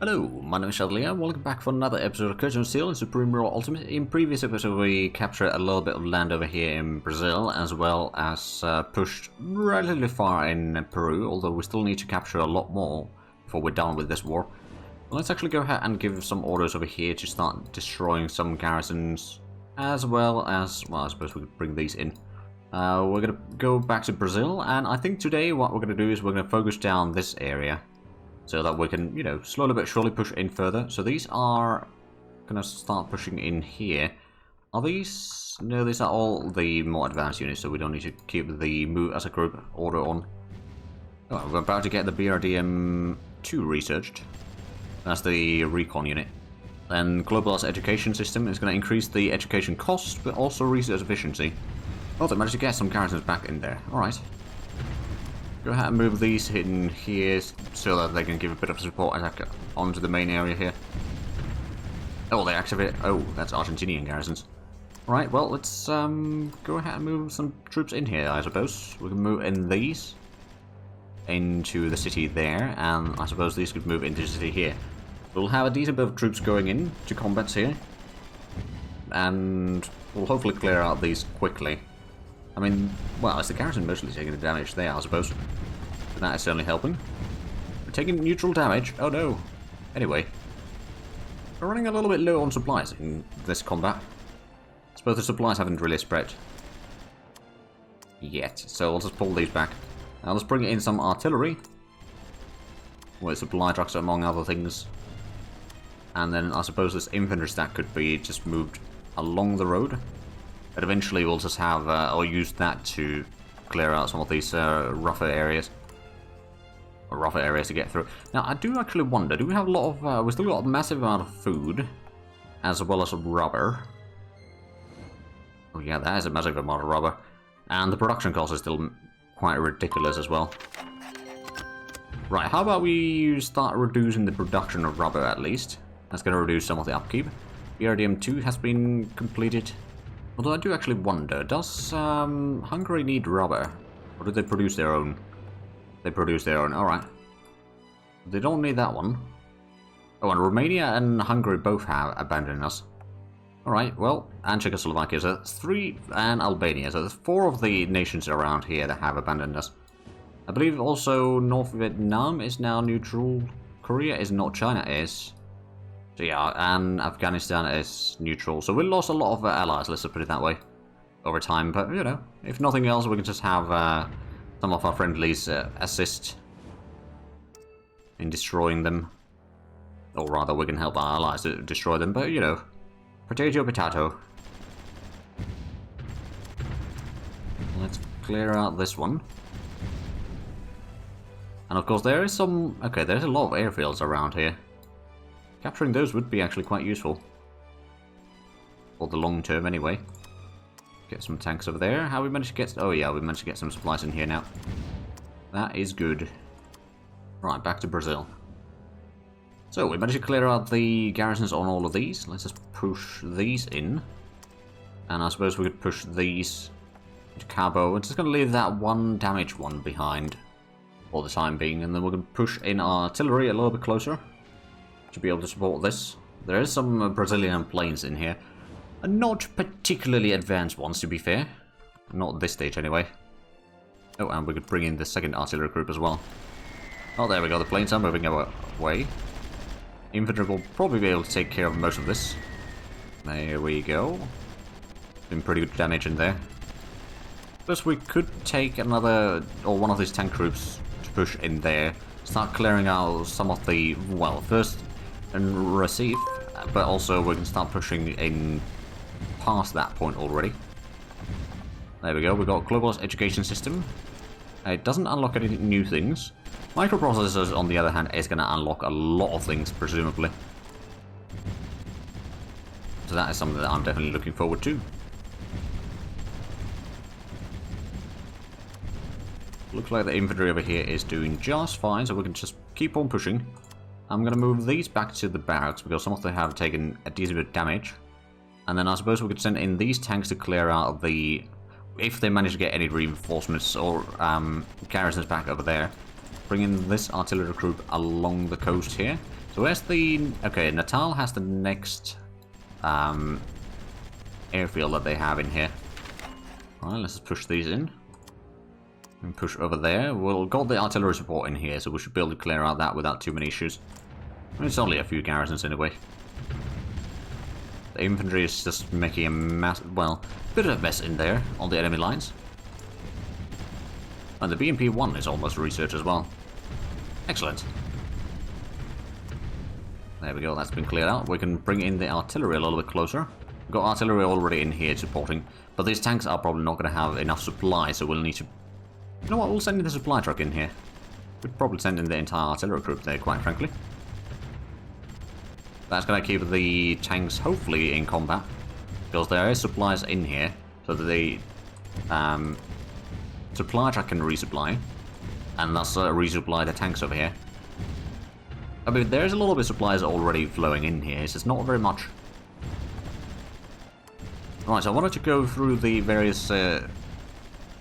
Hello, my name is Shadley and welcome back for another episode of Curtain of Steel in Supreme Royal Ultimate. In previous episode we captured a little bit of land over here in Brazil, as well as pushed relatively far in Peru, although we still need to capture a lot more before we're done with this war. Let's actually go ahead and give some orders over here to start destroying some garrisons, as well as, well, I suppose we could bring these in. We're going to go back to Brazil, and I think today what we're going to do is we're going to focus down this area, so that we can, you know, slowly but surely push in further. So these are going to start pushing in here. Are these? No, these are all the more advanced units, so we don't need to keep the move as a group order on. Oh, we're about to get the BRDM-2 researched. That's the recon unit. Then Global's education system is going to increase the education cost, but also research efficiency. Oh, they managed to get some garrisons back in there. Alright. Go ahead and move these in here so that they can give a bit of support attack onto the main area here. Oh, they activate. Oh, that's Argentinian garrisons. Right, well, let's go ahead and move some troops in here, I suppose. We can move in these into the city there, and I suppose these could move into the city here. We'll have a decent bit of troops going in to combats here, and we'll hopefully clear out these quickly. I mean, well, it's the garrison mostly taking the damage there, I suppose. But that is certainly helping. We're taking neutral damage. Oh no. Anyway, we're running a little bit low on supplies in this combat. I suppose the supplies haven't really spread yet, so I'll just pull these back. Now let's bring in some artillery with supply trucks among other things. And then I suppose this infantry stack could be just moved along the road. But eventually we'll just have, or use that to clear out some of these rougher areas. Or rougher areas to get through. Now I do actually wonder, do we have a lot of, we still got a massive amount of food, as well as rubber. Oh yeah, that is a massive amount of rubber. And the production cost is still quite ridiculous as well. Right, how about we start reducing the production of rubber at least. That's going to reduce some of the upkeep. BRDM-2 has been completed. Although I do actually wonder, does Hungary need rubber? Or do they produce their own? They produce their own, alright. They don't need that one. Oh, and Romania and Hungary both have abandoned us. Alright, well, and Czechoslovakia, so that's 3, and Albania, so there's 4 of the nations around here that have abandoned us. I believe also North Vietnam is now neutral, Korea is not, China is. So yeah, and Afghanistan is neutral. So we lost a lot of allies, let's put it that way, over time. But, you know, if nothing else, we can just have some of our friendlies assist in destroying them. Or rather, we can help our allies to destroy them. But, you know, potato, potato. Let's clear out this one. And of course, there is some... Okay, there's a lot of airfields around here. Capturing those would be actually quite useful. For the long term, anyway. Get some tanks over there. How we managed to get... Oh yeah, we managed to get some supplies in here now. That is good. Right, back to Brazil. So, we managed to clear out the garrisons on all of these. Let's just push these in. And I suppose we could push these to Cabo. We're just going to leave that one damaged one behind for the time being. And then we're going to push in our artillery a little bit closer to be able to support this. There is some Brazilian planes in here. Not particularly advanced ones, to be fair. Not at this stage, anyway. Oh, and we could bring in the second artillery group as well. Oh, there we go. The planes are moving away. Infantry will probably be able to take care of most of this. There we go. Been pretty good damage in there. Plus, we could take another, or one of these tank troops to push in there. Start clearing out some of the, well, first and receive, but also we can start pushing in past that point already. There we go, we got Global's education system. It doesn't unlock any new things. Microprocessors, on the other hand, is going to unlock a lot of things, presumably. So that is something that I'm definitely looking forward to. Looks like the infantry over here is doing just fine, so we can just keep on pushing. I'm going to move these back to the barracks because some of them have taken a decent bit of damage. And then I suppose we could send in these tanks to clear out the... if they manage to get any reinforcements or garrisons back over there. Bring in this artillery group along the coast here. So where's the... Okay, Natal has the next airfield that they have in here. Alright, let's just push these in. And push over there. We'll got the artillery support in here, so we should be able to clear out that without too many issues. I mean, it's only a few garrisons anyway. The infantry is just making a bit of a mess in there on the enemy lines. And the BMP-1 is almost research as well. Excellent. There we go, that's been cleared out. We can bring in the artillery a little bit closer. We've got artillery already in here supporting, but these tanks are probably not going to have enough supply, so we'll need to... You know what, we'll send in the supply truck in here. We'd probably send in the entire artillery group there, quite frankly. That's going to keep the tanks hopefully in combat, because there is supplies in here, so that the supply truck can resupply, and thus resupply the tanks over here. I mean, there's a little bit of supplies already flowing in here, it's just not very much. Right, so I wanted to go through the various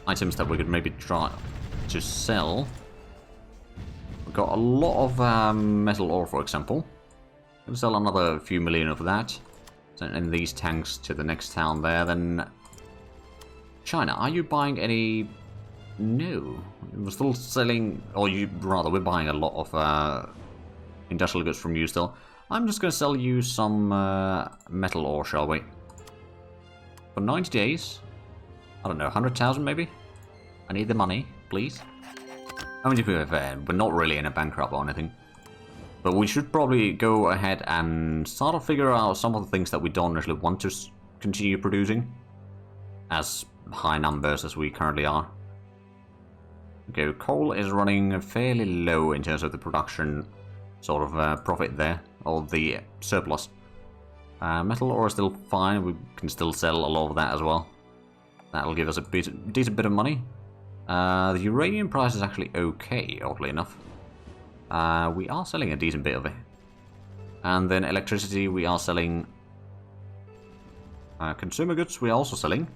items that we could maybe try to sell. We've got a lot of metal ore, for example. We'll sell another few million of that. Send in these tanks to the next town there. Then China, are you buying any? No, we're still selling, or we're buying a lot of industrial goods from you still. I'm just going to sell you some metal ore, shall we? For 90 days. I don't know, 100,000 maybe? I need the money, please. I mean, to be fair, we're not really in a bankrupt or anything. But we should probably go ahead and sort of figure out some of the things that we don't actually want to continue producing. As high numbers as we currently are. Okay, coal is running fairly low in terms of the production sort of profit there, or the surplus. Metal ore is still fine, we can still sell a lot of that as well. That'll give us a decent bit of money. The uranium price is actually okay, oddly enough. We are selling a decent bit of it. And then electricity, we are selling. Consumer goods, we are also selling.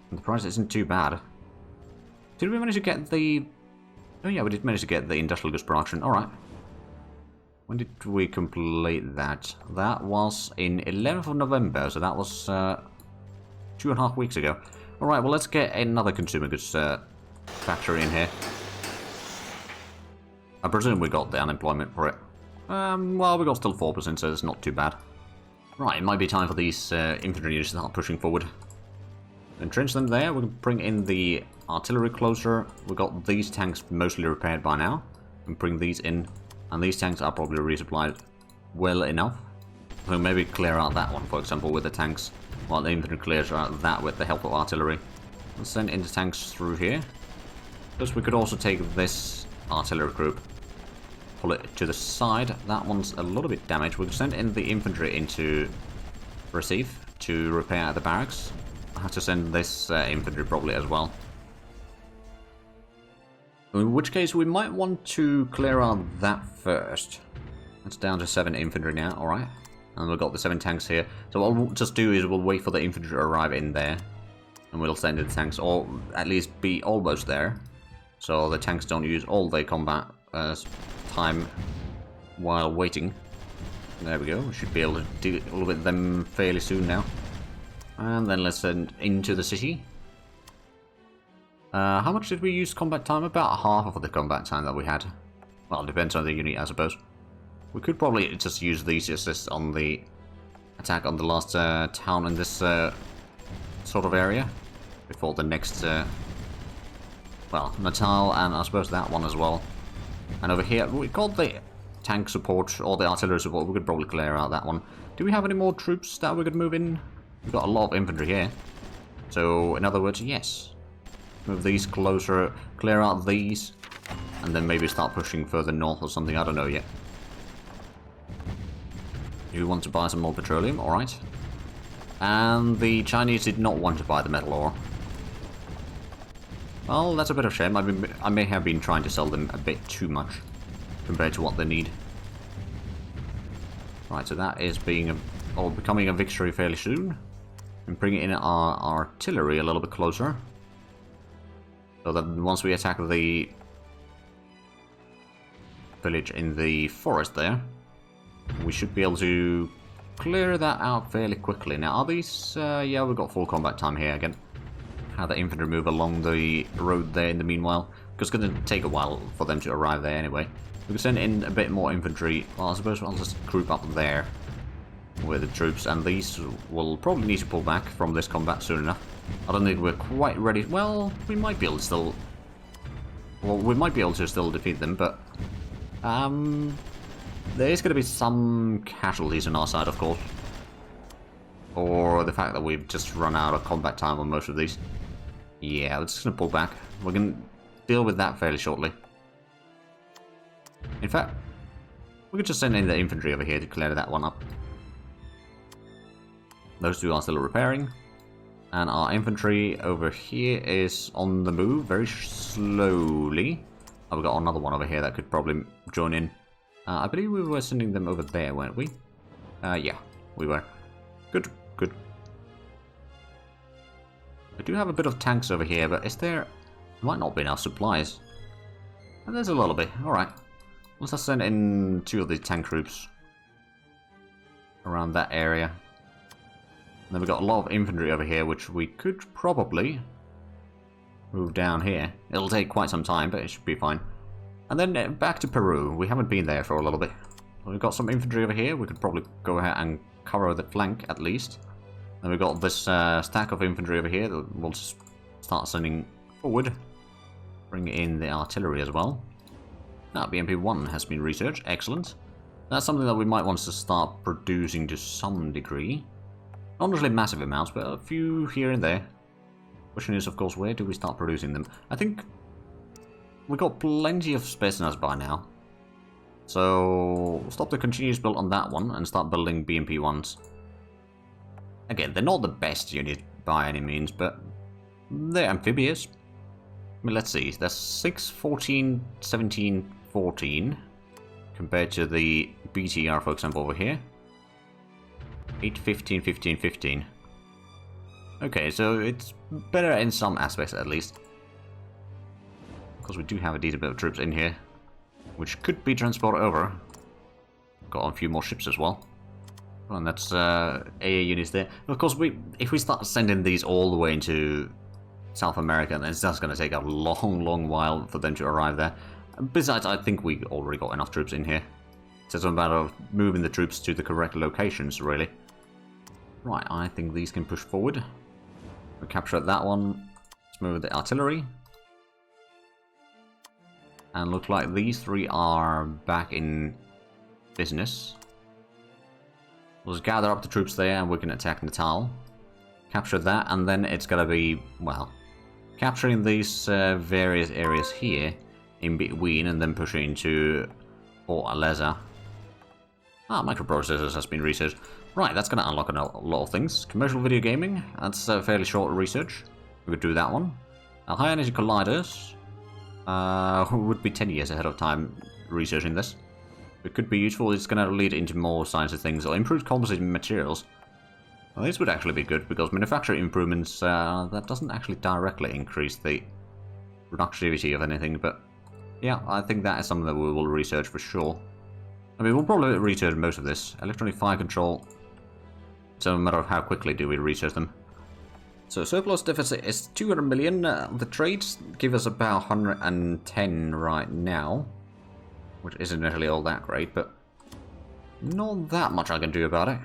And the price isn't too bad. Did we manage to get the... Oh yeah, we did manage to get the industrial goods production. Alright. When did we complete that? That was in 11th of November, so that was 2.5 weeks ago. Alright, well let's get another consumer goods factory in here. I presume we got the unemployment for it. Well, we got still 4%, so it's not too bad. Right, it might be time for these infantry units to start pushing forward. Entrench them there, we can bring in the artillery closer. We've got these tanks mostly repaired by now. And bring these in. And these tanks are probably resupplied well enough. So maybe clear out that one, for example, with the tanks. While the infantry clears out that with the help of artillery. Let's send in the tanks through here. Because we could also take this artillery group. Pull it to the side. That one's a little bit damaged. We can send in the infantry into Recife to repair the barracks. I have to send this infantry probably as well. In which case we might want to clear out that first. That's down to 7 infantry now, alright. And we've got the 7 tanks here. So what we'll just do is we'll wait for the infantry to arrive in there. And we'll send in the tanks, or at least be almost there. So the tanks don't use all their combat time while waiting. There we go, we should be able to deal with them fairly soon now. And then let's send into the city. How much did we use combat time? About half of the combat time that we had. Well, it depends on the unit, I suppose. We could probably just use these assists on the attack on the last town in this sort of area. Before the next, well, Natal, and I suppose that one as well. And over here, we got the tank support, or the artillery support. We could probably clear out that one. Do we have any more troops that we could move in? We've got a lot of infantry here. So, in other words, yes. Move these closer, clear out these, and then maybe start pushing further north or something, I don't know yet. You want to buy some more petroleum? Alright. And the Chinese did not want to buy the metal ore. Well, that's a bit of a shame. I may have been trying to sell them a bit too much compared to what they need. Right, so that is becoming a victory fairly soon. And bringing in our artillery a little bit closer. So that once we attack the village in the forest there. We should be able to clear that out fairly quickly. Now, are these... yeah, we've got full combat time here again. Have the infantry move along the road there in the meanwhile. Because it's going to take a while for them to arrive there anyway. We can send in a bit more infantry. Well, I suppose I'll just group up there with the troops. And these will probably need to pull back from this combat soon enough. I don't think we're quite ready. Well, we might be able to still... Well, we might be able to still defeat them, but... there is going to be some casualties on our side, of course. Or the fact that we've just run out of combat time on most of these. Yeah, we're just going to pull back. We're going to deal with that fairly shortly. In fact, we could just send in the infantry over here to clear that one up. Those two are still repairing. And our infantry over here is on the move very slowly. Oh, we've got another one over here that could probably join in. I believe we were sending them over there, weren't we? Yeah, we were. Good, good. We do have a bit of tanks over here, but is there... Might not be enough supplies. And there's a little bit. Alright. Let's just send in 2 of the tank troops around that area. And then we've got a lot of infantry over here, which we could probably move down here. It'll take quite some time, but it should be fine. And then back to Peru. We haven't been there for a little bit. We've got some infantry over here. We could probably go ahead and cover the flank, at least. Then we've got this stack of infantry over here that we'll just start sending forward. Bring in the artillery as well. Now, BMP-1 has been researched. Excellent. That's something that we might want to start producing to some degree. Not necessarily massive amounts, but a few here and there. Question is, of course, where do we start producing them? I think we've got plenty of Spetsnaz by now. So, stop the continuous build on that one and start building BMP-1s. Again, they're not the best unit by any means, but they're amphibious. I mean, let's see. That's 6, 14, 17, 14 compared to the BTR, for example, over here. 8, 15, 15, 15. Okay, so it's better in some aspects at least. Because we do have a decent bit of troops in here, which could be transported over. Got a few more ships as well. And that's AA units there. Of course, if we start sending these all the way into South America, then it's just going to take a long, long while for them to arrive there. Besides, I think we already got enough troops in here. It's just a matter of moving the troops to the correct locations, really. Right, I think these can push forward. We capture that one. Let's move the artillery. And look like these 3 are back in business. We'll just gather up the troops there and we can attack Natal. Capture that, and then it's gonna be, well, capturing these various areas here in between and then pushing into Port Aleza. Microprocessors has been researched. Right, that's going to unlock a lot of things. Commercial video gaming, that's a fairly short research. We could do that one. High energy colliders would be 10 years ahead of time researching this. It could be useful. It's going to lead into more science of things or improved composite materials. Well, this would actually be good because manufacturing improvements, that doesn't actually directly increase the productivity of anything, but yeah, I think that is something that we will research for sure. I mean, we'll probably research most of this. Electronic fire control. It's a matter of how quickly do we research them. So surplus deficit is 200 million. The trades give us about 110 right now, which isn't really all that great, but not that much I can do about it.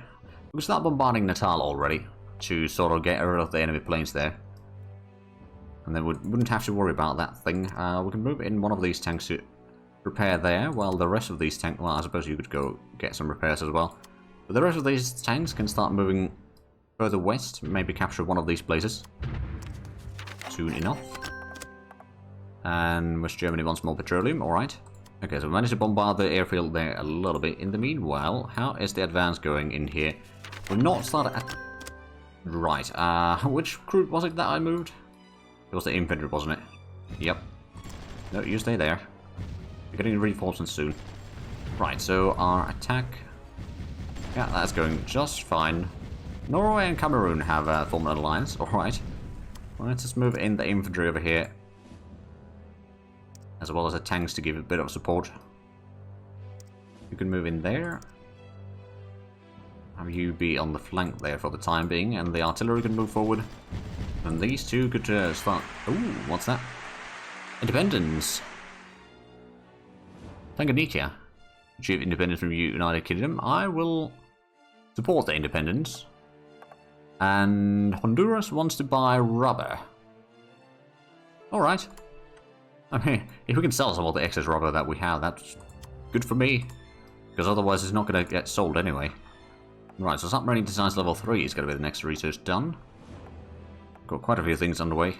We can start bombarding Natal already to sort of get rid of the enemy planes there. And then we wouldn't have to worry about that thing. We can move in one of these tanks to repair there, while the rest of these tanks, well, I suppose you could go get some repairs as well. But the rest of these tanks can start moving further west, maybe capture one of these places soon enough. And West Germany wants more petroleum, alright. Okay, so we managed to bombard the airfield there a little bit. In the meanwhile, how is the advance going in here? We're not started at... Right, which group was it that I moved? It was the infantry, wasn't it? Yep. No, you stay there. We're getting reinforcements soon. Right, so our attack... Yeah, that's going just fine. Norway and Cameroon have formed an alliance. Alright. Well, let's just move in the infantry over here. As well as the tanks to give a bit of support. You can move in there. Have you be on the flank there for the time being, and the artillery can move forward. And these two could start... Ooh, what's that? Independence! Tanganyika. Achieve independence from United Kingdom. I will support the independence. And Honduras wants to buy rubber. Alright. I mean, if we can sell some of the excess rubber that we have, that's good for me. Because otherwise it's not going to get sold anyway. Right, so submarine designs level 3 is going to be the next research done. Got quite a few things underway.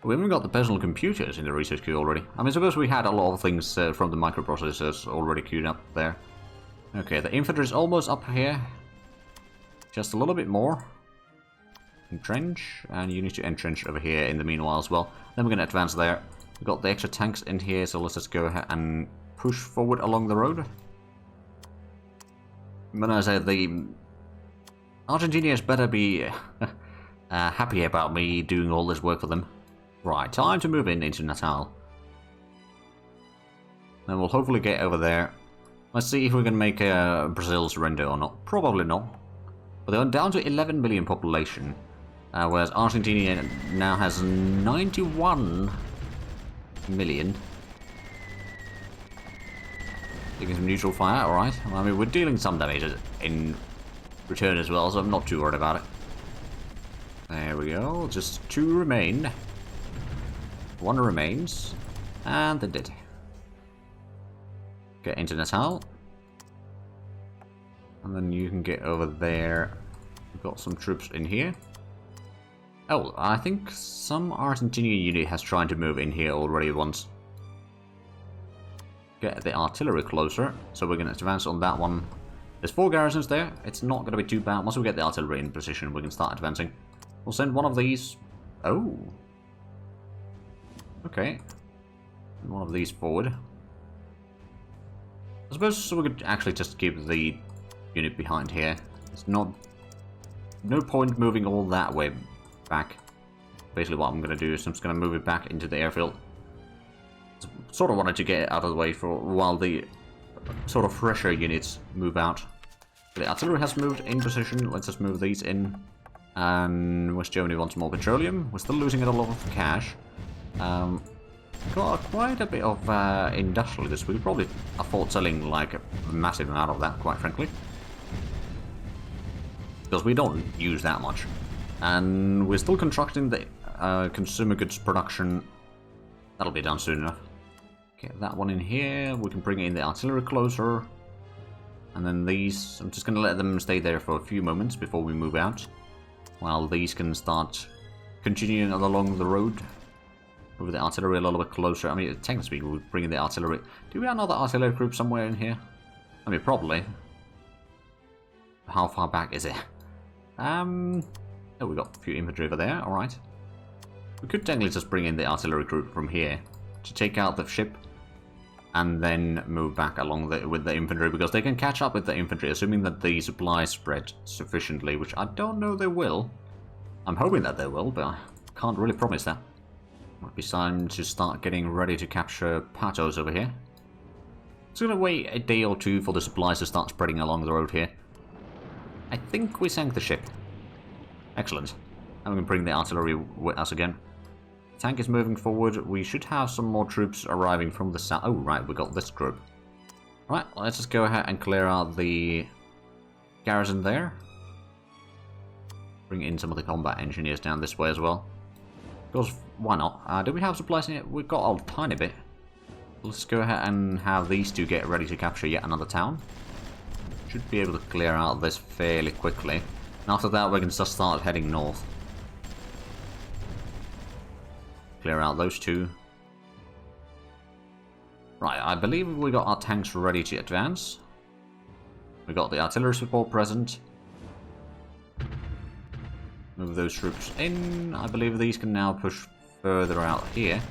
We haven't got the personal computers in the research queue already. I mean, suppose we had a lot of things from the microprocessors already queued up there. Okay, the infantry is almost up here. Just a little bit more. Entrench, and you need to entrench over here in the meanwhile as well. Then we're going to advance there. We've got the extra tanks in here, so let's just go ahead and push forward along the road. When I say the Argentinians better be happy about me doing all this work for them. Right, time to move into Natal. Then we'll hopefully get over there. Let's see if we can make Brazil surrender or not. Probably not. But they're down to 11 million population. Whereas Argentina now has 91 million. Taking some neutral fire, alright. Well, I mean, we're dealing some damage in return as well, so I'm not too worried about it. There we go. Just 2 remain. 1 remains. And they're dead. Get into Natal. And then you can get over there. We've got some troops in here. Oh, I think some Argentinian unit has tried to move in here already once. Get the artillery closer, so we're going to advance on that one. There's 4 garrisons there. It's not going to be too bad. Once we get the artillery in position, we can start advancing. We'll send one of these... Oh. Okay. Send one of these forward. I suppose we could actually just keep the unit behind here. It's not... No point moving all that way back. Basically what I'm going to do is I'm just going to move it back into the airfield. Sort of wanted to get it out of the way for while the sort of fresher units move out. The artillery has moved in position. Let's just move these in. And West Germany wants more petroleum. We're still losing a lot of cash. Got quite a bit of industrial this week. Probably afford selling like a massive amount of that, quite frankly. Because we don't use that much. And we're still constructing the consumer goods production. That'll be done soon enough. Get that one in here. We can bring in the artillery closer. And then these, I'm just going to let them stay there for a few moments before we move out. While these can start continuing along the road. With the artillery a little bit closer. I mean, technically we would bring in the artillery. Do we have another artillery group somewhere in here? I mean, probably. How far back is it? Oh, we got a few infantry over there. Alright. We could technically just bring in the artillery group from here to take out the ship and then move back along with the infantry, because they can catch up with the infantry, assuming that the supplies spread sufficiently, which I don't know they will. I'm hoping that they will, but I can't really promise that. Might be time to start getting ready to capture Patos over here. It's going to wait a day or two for the supplies to start spreading along the road here. I think we sank the ship. Excellent. And we can bring the artillery with us again. Tank is moving forward. We should have some more troops arriving from the south. Oh, right, we got this group. Right, let's just go ahead and clear out the garrison there. Bring in some of the combat engineers down this way as well. Because, why not? Do we have supplies in it? We've got a tiny bit. Let's go ahead and have these two get ready to capture yet another town. Should be able to clear out this fairly quickly. And after that, we can just start heading north. Clear out those two. Right, I believe we got our tanks ready to advance. We got the artillery support present. Move those troops in. I believe these can now push further out here.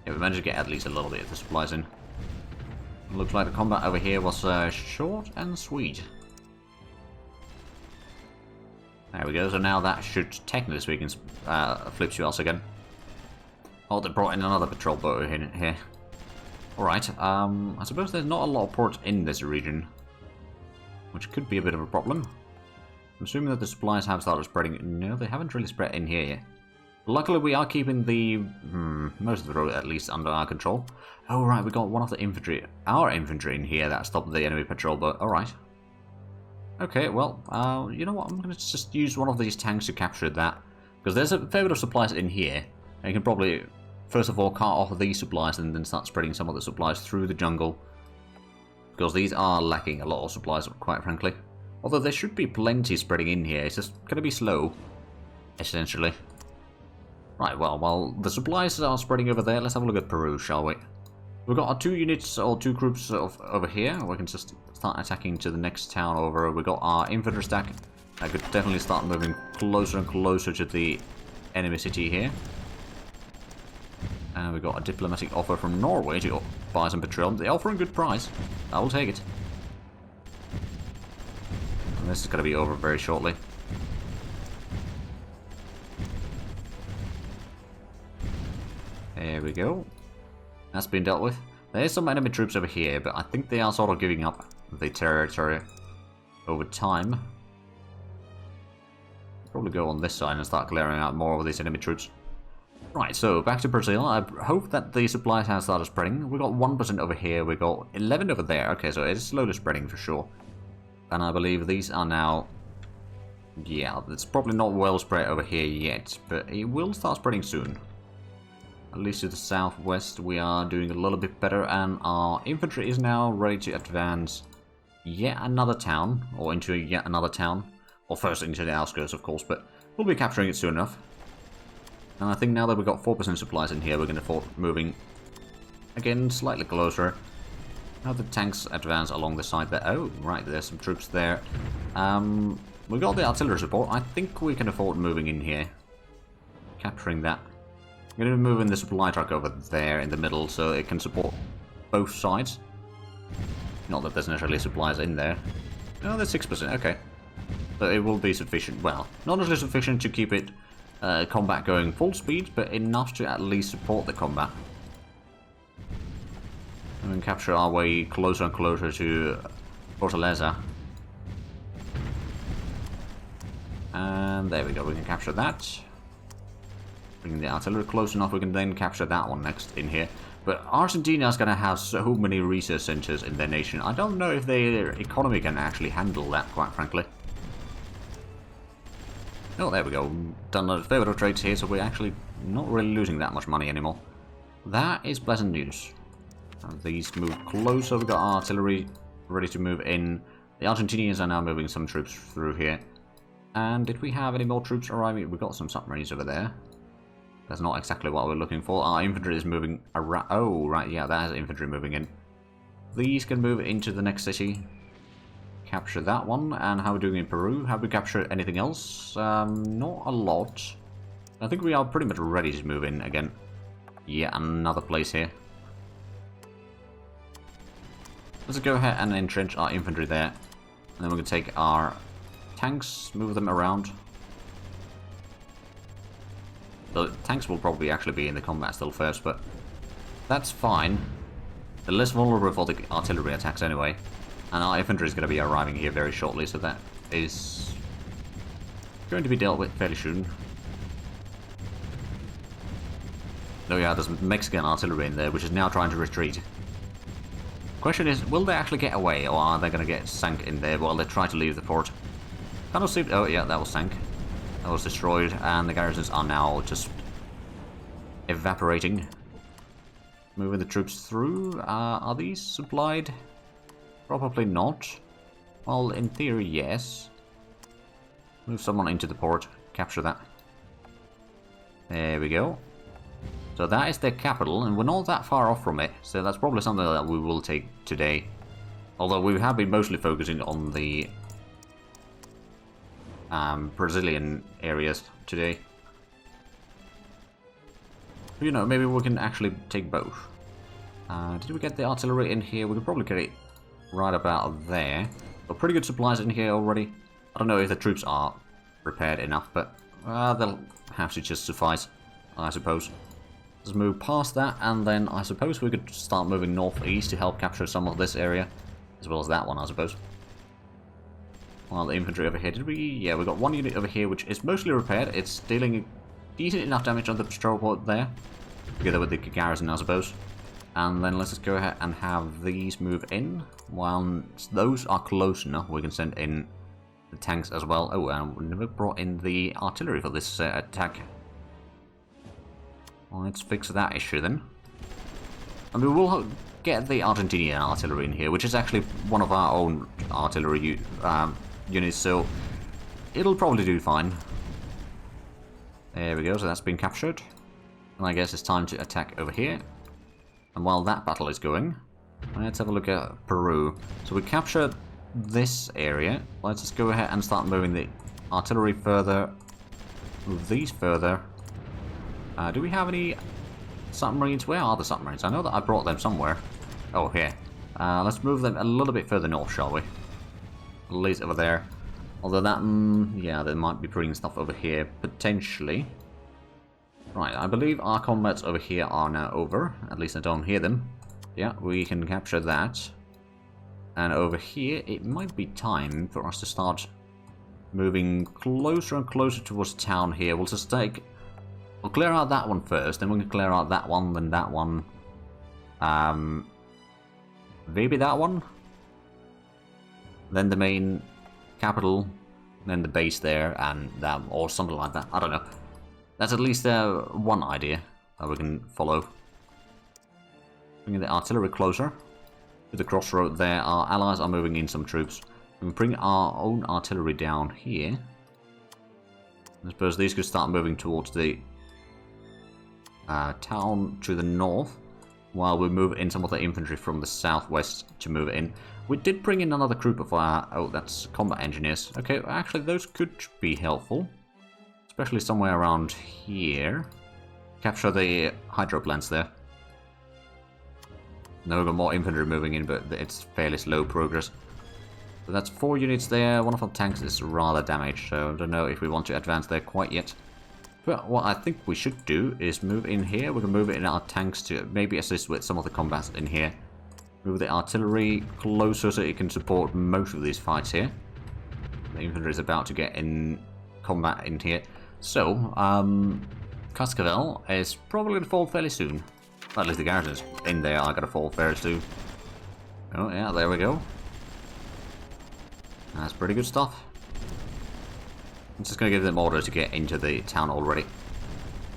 Yeah, we managed to get at least a little bit of the supplies in. Looks like the combat over here was short and sweet. There we go, so now that should technically speaking flip to us again. Oh, they brought in another patrol boat in here. Alright, I suppose there's not a lot of ports in this region, which could be a bit of a problem. I'm assuming that the supplies have started spreading. No, they haven't really spread in here yet. Luckily, we are keeping the most of the road at least under our control. Oh, right, we got one of the infantry, our infantry in here that stopped the enemy patrol, but alright. Okay, well, you know what, I'm going to just use one of these tanks to capture that. Because there's a fair bit of supplies in here. And you can probably, first of all, cut off these supplies and then start spreading some of the supplies through the jungle. Because these are lacking a lot of supplies, quite frankly. Although there should be plenty spreading in here, it's just going to be slow, essentially. Right, well, while the supplies are spreading over there, let's have a look at Peru, shall we? We've got our 2 units, or 2 groups over here. We can just start attacking to the next town over. We've got our infantry stack. I could definitely start moving closer and closer to the enemy city here. And we got a diplomatic offer from Norway to buy some petroleum. They offer a good price. I will take it. And this is going to be over very shortly. There we go. That's been dealt with. There's some enemy troops over here, but I think they are sort of giving up the territory over time. Probably go on this side and start clearing out more of these enemy troops. Right, so back to Brazil. I hope that the supplies have started spreading. We got 1% over here, we got 11 over there. Okay, so it is slowly spreading for sure. And I believe these are now... Yeah, it's probably not well spread over here yet, but it will start spreading soon. At least to the southwest we are doing a little bit better, and our infantry is now ready to advance yet another town, or into yet another town. Or first into the outskirts, of course, but we'll be capturing it soon enough. And I think now that we've got 4% supplies in here, we're going to start moving again slightly closer. Now the tanks advance along the side there. Oh, right, there's some troops there. We got the artillery support. I think we can afford moving in here. Capturing that. I'm going to move in the supply truck over there in the middle so it can support both sides. Not that there's necessarily supplies in there. Oh, there's 6%, okay. So it will be sufficient. Well, not necessarily sufficient to keep it combat going full speed, but enough to at least support the combat. And then capture our way closer and closer to Fortaleza. And there we go, we can capture that. Bringing the artillery close enough, we can then capture that one next in here. But Argentina is going to have so many research centers in their nation. I don't know if their economy can actually handle that, quite frankly. Oh, there we go. Done a fair bit of trades here, so we're actually not really losing that much money anymore. That is pleasant news. And these move closer. We've got artillery ready to move in. The Argentinians are now moving some troops through here. And did we have any more troops arriving? We've got some submarines over there. That's not exactly what we're looking for. Our infantry is moving around. Oh, right, yeah, that is infantry moving in. These can move into the next city. Capture that one. And how are we doing in Peru? Have we captured anything else? Not a lot. I think we are pretty much ready to move in again. Yeah, another place here. Let's go ahead and entrench our infantry there. And then we can take our tanks, move them around. The tanks will probably actually be in the combat still first, but that's fine. They're less vulnerable for the artillery attacks anyway. And our infantry is going to be arriving here very shortly, so that is going to be dealt with fairly soon. Oh yeah, there's Mexican artillery in there, which is now trying to retreat. Question is, will they actually get away, or are they going to get sank in there while they try to leave the port? Kind of seemed... Oh yeah, that was sank. That was destroyed, and the garrisons are now just evaporating. Moving the troops through. Are these supplied? Probably not. Well, in theory, yes. Move someone into the port. Capture that. There we go. So that is their capital, and we're not that far off from it. So that's probably something that we will take today. Although we have been mostly focusing on the Brazilian areas today. You know, maybe we can actually take both. Did we get the artillery in here? We could probably get it right about there. Got pretty good supplies in here already. I don't know if the troops are prepared enough, but they'll have to just suffice, I suppose. Let's move past that, and then I suppose we could start moving northeast to help capture some of this area, as well as that one, I suppose. While the infantry over here, did we? Yeah, we got one unit over here, which is mostly repaired. It's dealing decent enough damage on the patrol port there, together with the garrison, I suppose. And then let's just go ahead and have these move in. While those are close enough, we can send in the tanks as well. Oh, and we never brought in the artillery for this attack. Well, let's fix that issue then. And we will get the Argentinian artillery in here, which is actually one of our own artillery units, so it'll probably do fine. There we go, so that's been captured. And I guess it's time to attack over here. And while that battle is going, let's have a look at Peru. So we captured this area. Let's just go ahead and start moving the artillery further. Move these further. Do we have any submarines? Where are the submarines? I know that I brought them somewhere. Oh, here. Let's move them a little bit further north, shall we? At least over there. Although that, yeah, they might be bringing stuff over here, potentially. Right, I believe our combats over here are now over. At least I don't hear them. Yeah, we can capture that. And over here, it might be time for us to start moving closer and closer towards town here. We'll just take... We'll clear out that one first, then we can clear out that one, then that one. Maybe that one? Then the main capital, then the base there, and that, or something like that. I don't know. That's at least one idea that we can follow. Bringing the artillery closer to the crossroad there. Our allies are moving in some troops. We can bring our own artillery down here. I suppose these could start moving towards the town to the north, while we move in some of the infantry from the southwest to move in. We did bring in another group of oh, that's combat engineers. Okay, actually those could be helpful, especially somewhere around here. Capture the hydro plants there. Now we've got more infantry moving in, but it's fairly slow progress. So that's 4 units there. One of our tanks is rather damaged, so I don't know if we want to advance there quite yet. But what I think we should do is move in here. We can move it in our tanks to maybe assist with some of the combats in here. Move the artillery closer so it can support most of these fights here. The infantry is about to get in combat in here. So, Cascavel is probably going to fall fairly soon. Well, at least the garrison's in there. I got to fall fairly soon. Oh yeah, there we go. That's pretty good stuff. I'm just going to give them order to get into the town already.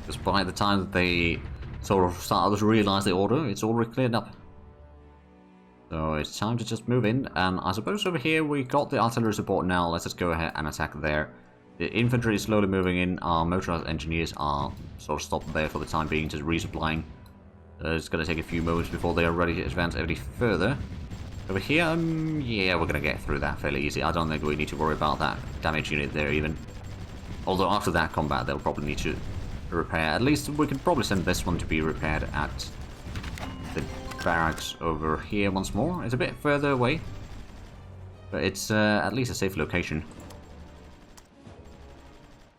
Because by the time that they sort of start to realise the order, it's already cleared up. So it's time to just move in. And I suppose over here we got the artillery support now. Let's just go ahead and attack there. The infantry is slowly moving in. Our motorized engineers are sort of stopped there for the time being, just resupplying. It's going to take a few moments before they are ready to advance any further. Over here, yeah, we're going to get through that fairly easy. I don't think we need to worry about that damage unit there even. Although after that combat, they'll probably need to repair. At least we could probably send this one to be repaired at the barracks over here once more. It's a bit further away, but it's at least a safe location.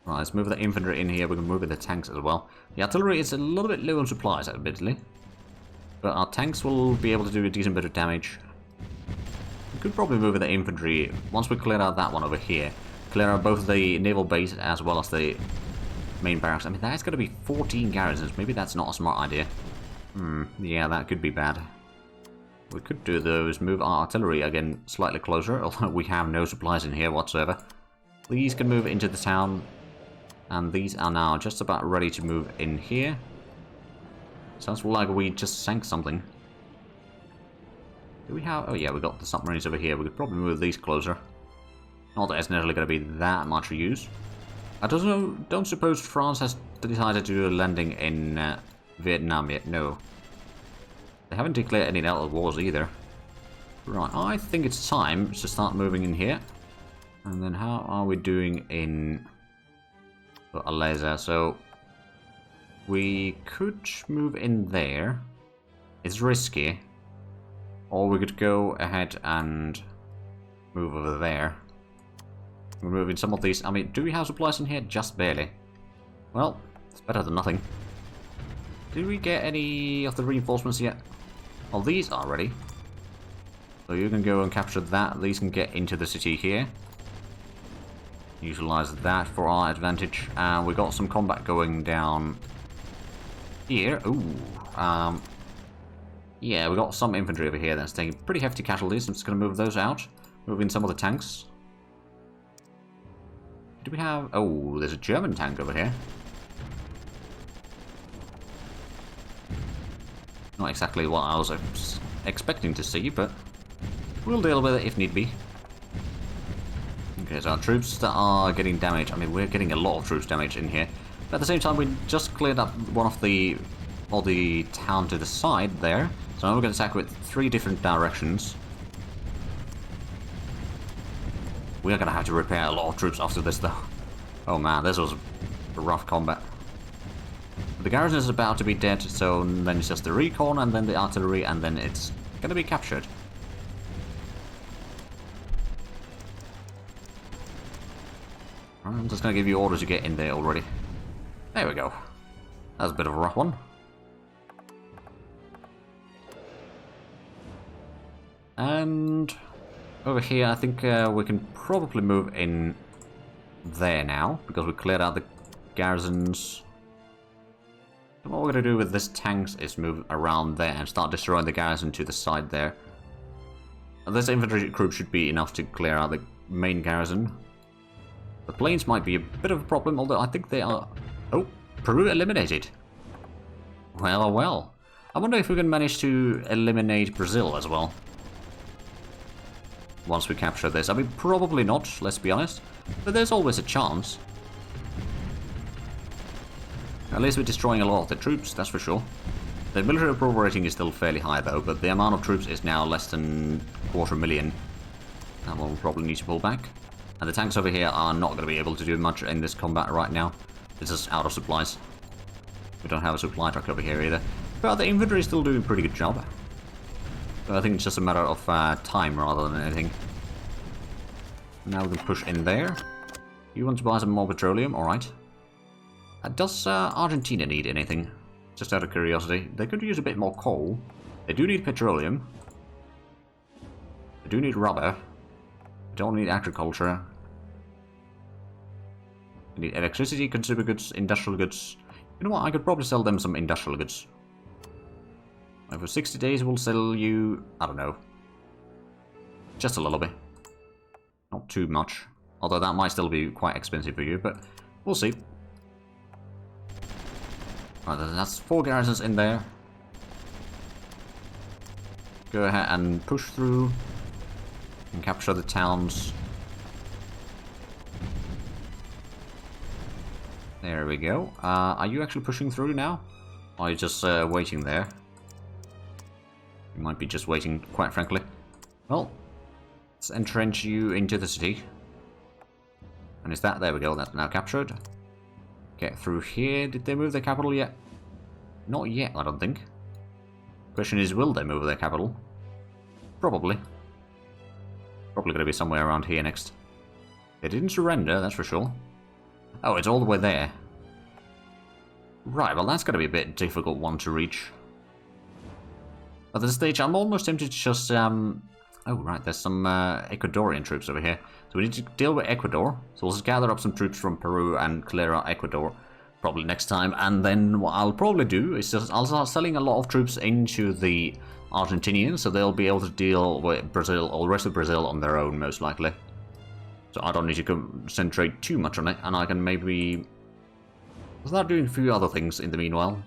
Right, let's move the infantry in here. We can move in the tanks as well. The artillery is a little bit low on supplies, admittedly, but our tanks will be able to do a decent bit of damage. We could probably move in the infantry once we clear out that one over here. Clear out both the naval base as well as the main barracks. I mean, that's going to be 14 garrisons. Maybe that's not a smart idea. Yeah, that could be bad. We could do those, move our artillery again slightly closer, although we have no supplies in here whatsoever. These can move into the town, and these are now just about ready to move in here. Sounds like we just sank something. Do we have... Oh yeah, we got the submarines over here. We could probably move these closer. Not that it's necessarily going to be that much use. I don't suppose France has decided to do a landing in Vietnam yet. No. They haven't declared any other wars either. Right, I think it's time to start moving in here. And then how are we doing in Aleza? So we could move in there. It's risky. Or we could go ahead and move over there. We're moving some of these. I mean, do we have supplies in here? Just barely. Well, it's better than nothing. Did we get any of the reinforcements yet? Well, these are ready. So you can go and capture that. These can get into the city here. Utilize that for our advantage. And we got some combat going down here. Ooh. Yeah, we got some infantry over here that's taking pretty hefty casualties. I'm just going to move those out. Move in some of the tanks. Do we have... Oh, there's a German tank over here. Not exactly what I was expecting to see, but we'll deal with it if need be. Okay, so our troops that are getting damaged. I mean, we're getting a lot of troops damage in here. But at the same time, we just cleared up one of the... all the town to the side there. So now we're going to attack with 3 different directions. We are going to have to repair a lot of troops after this, though. Oh man, this was a rough combat. The garrison is about to be dead, so then it's just the recon, and then the artillery, and then it's going to be captured. I'm just going to give you orders to get in there already. There we go. That was a bit of a rough one. And over here, I think we can probably move in there now, because we cleared out the garrisons. So what we're going to do with this tanks is move around there and start destroying the garrison to the side there. And this infantry group should be enough to clear out the main garrison. The planes might be a bit of a problem, although I think they are... Oh, Peru eliminated. Well, oh well. I wonder if we can manage to eliminate Brazil as well. Once we capture this. I mean, probably not, let's be honest. But there's always a chance. At least we're destroying a lot of the troops, that's for sure. The military approval rating is still fairly high though, but the amount of troops is now less than 250,000. That one will probably need to pull back. And the tanks over here are not going to be able to do much in this combat right now. It's just out of supplies. We don't have a supply truck over here either. But the infantry is still doing a pretty good job. So I think it's just a matter of time rather than anything. Now we can push in there. You want to buy some more petroleum? Alright. Does Argentina need anything? Just out of curiosity. They could use a bit more coal. They do need petroleum. They do need rubber. They don't need agriculture. They need electricity, consumer goods, industrial goods. You know what? I could probably sell them some industrial goods. Over 60 days we'll sell you... I don't know. Just a little bit. Not too much. Although that might still be quite expensive for you, but we'll see. Right, that's 4 garrisons in there. Go ahead and push through. And capture the towns. There we go. Are you actually pushing through now? Or are you just waiting there? You might be just waiting, quite frankly. Well, let's entrench you into the city. And is that? There we go, that's now captured. Get through here. Did they move their capital yet? Not yet, I don't think. Question is, will they move their capital? Probably. Probably going to be somewhere around here next. They didn't surrender, that's for sure. Oh, it's all the way there. Right, well that's going to be a bit difficult one to reach. At this stage, I'm almost tempted to just, oh right, there's some Ecuadorian troops over here. So we need to deal with Ecuador. So we'll just gather up some troops from Peru and clear out Ecuador probably next time. And then what I'll probably do is just, I'll start selling a lot of troops into the Argentinians, so they'll be able to deal with Brazil, or the rest of Brazil on their own, most likely. So I don't need to concentrate too much on it, and I can maybe start doing a few other things in the meanwhile.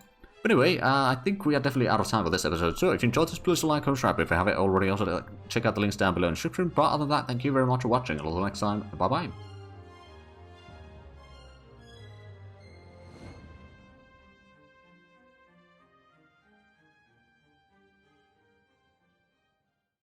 But anyway, I think we are definitely out of time for this episode, so if you enjoyed this, please like and subscribe if you haven't already. Also, check out the links down below in the description. But other than that, thank you very much for watching. Until next time, bye-bye.